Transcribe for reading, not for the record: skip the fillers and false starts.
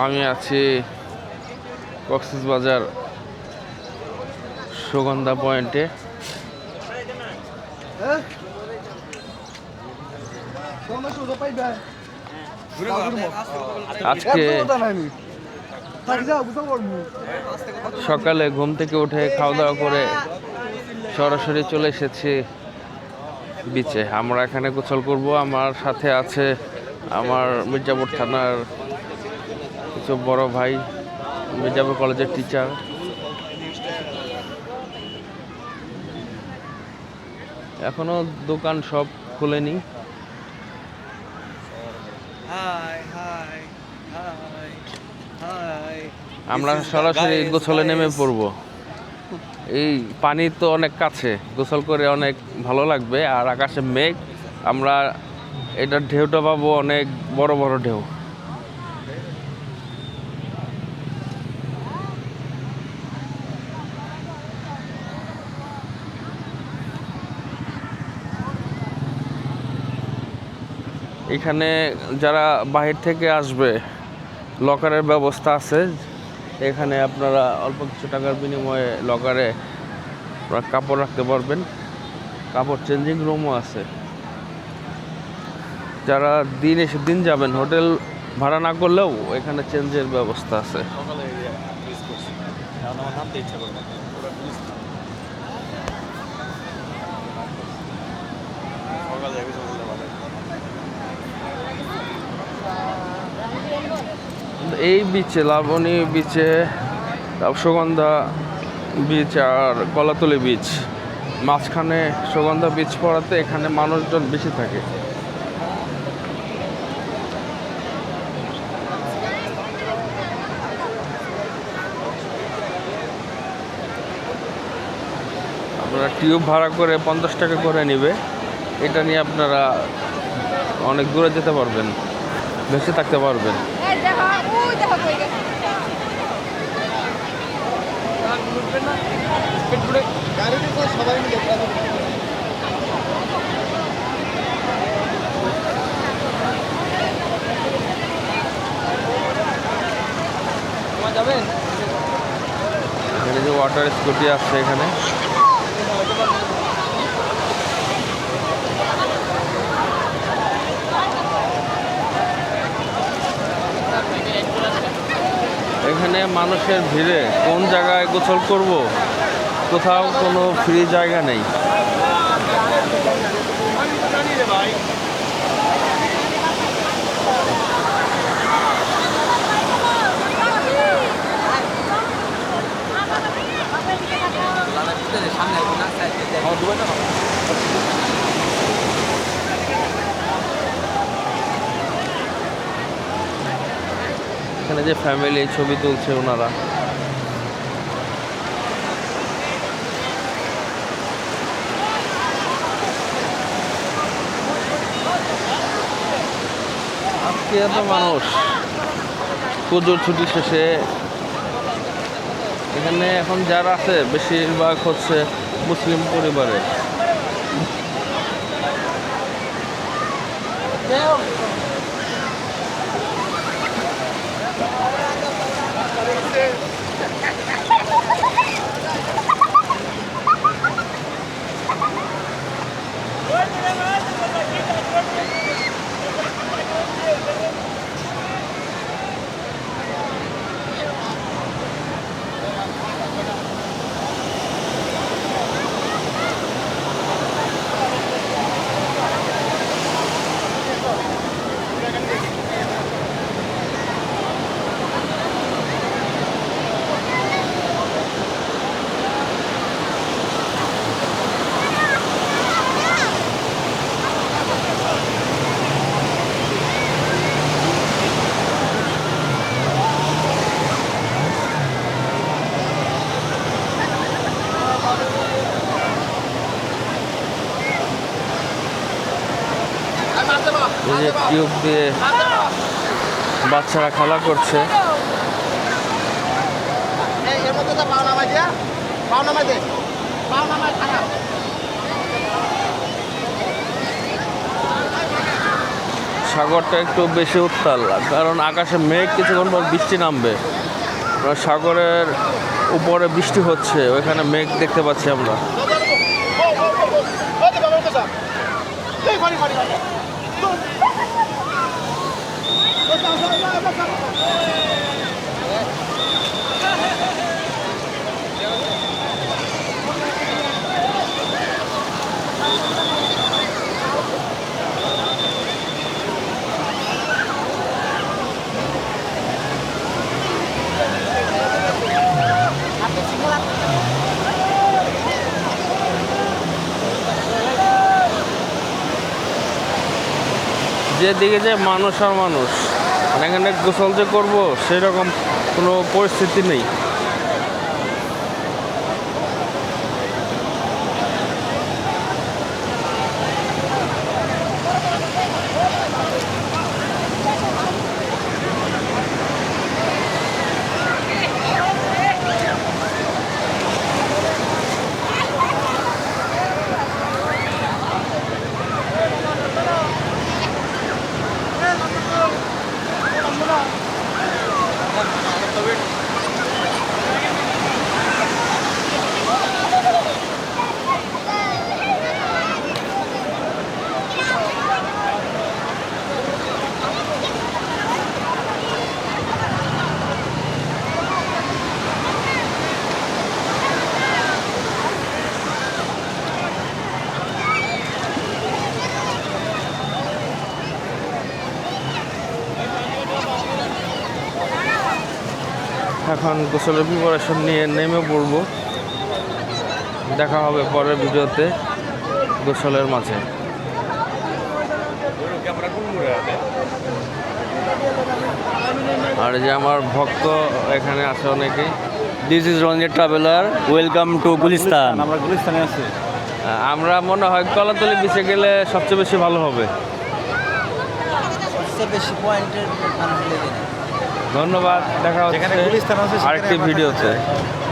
আমি আছি কক্সবাজার সুগন্ধা পয়েন্টে। আজকে সকালে ঘুম থেকে উঠে খাওয়া দাওয়া করে সরাসরি চলে এসেছি বিচে। আমরা এখানে গোসল করব। আমার সাথে আছে আমার মির্জাপুর থানার কিছু বড় ভাই, মির্জাপুর কলেজের টিচার। এখনো দোকান সব খুলেনি। আমরা সরাসরি গোসলে নেমে পড়ব। এই পানি তো অনেক কাছে, গোসল করে অনেক ভালো লাগবে। আর আকাশে মেঘ, আমরা এটার ঢেউটা পাবো অনেক বড় বড় ঢেউ। এখানে যারা বাহির থেকে আসবে লকারের ব্যবস্থা আছে। এখানে আপনারা অল্প কিছু টাকার বিনিময়ে লকারে কাপড় রাখতে পারবেন। কাপড় চেঞ্জিং রুমও আছে। যারা দিন এসে দিন যাবেন, হোটেল ভাড়া না করলেও এখানে চেঞ্জের ব্যবস্থা আছে। এই বিচে, লাবণী বিচে, সুগন্ধা বিচ আর কলাতলি বিচ, মাঝখানে সুগন্ধা বিচ পড়াতে এখানে মানুষজন বেশি থাকে। আপনারা টিউব ভাড়া করে 50 টাকা করে নেবে। এটা নিয়ে আপনারা অনেক দূরে যেতে পারবেন, বেঁচে থাকতে পারবেন। এখানে যে ওয়াটার স্কুটি আছে এখানে। এখানে মানুষের ভিড়ে কোন জায়গায় গোসল করব, কোথাও কোনো ফ্রি জায়গা নেই। এখানে যে ফ্যামিলি ছবি তুলছে ওনারা। আজকে এত মানুষ পুজোর ছুটি শেষে। এখানে এখন যারা আছে বেশিরভাগ হচ্ছে মুসলিম পরিবারে। এই যে টিউব দিয়ে বাচ্চারা খেলা করছে। সাগরটা একটু বেশি উত্তাল, কারণ আকাশে মেঘ, কিছুক্ষণ পর বৃষ্টি নামবে। সাগরের উপরে বৃষ্টি হচ্ছে, ওইখানে মেঘ দেখতে পাচ্ছি আমরা। যেদিকে যে মানুষ আর মানুষ, এখানে গোসল যে করবো সেরকম কোনো পরিস্থিতি নেই। এখন গোসলের প্রিপারেশন নিয়ে নেমে পড়বো। দেখা হবে পরের ভিডিওতে গোসলের মাঝে। আর যে আমার ভক্ত এখানে আছে অনেকেই। This is Ranjit traveller, welcome to Gulistan. আমরা গুলিস্তানে আছি। আমরা মনে হয় কলাতলি বিচে গেলে সবচেয়ে বেশি ভালো হবে। সবচেয়ে বেশি পয়েন্টের ধন্যবাদ, দেখা হচ্ছে যেখানে গুলিস্তান আছে সেখানে আরেকটি আমরা ভিডিওতে। থাকতে চাই।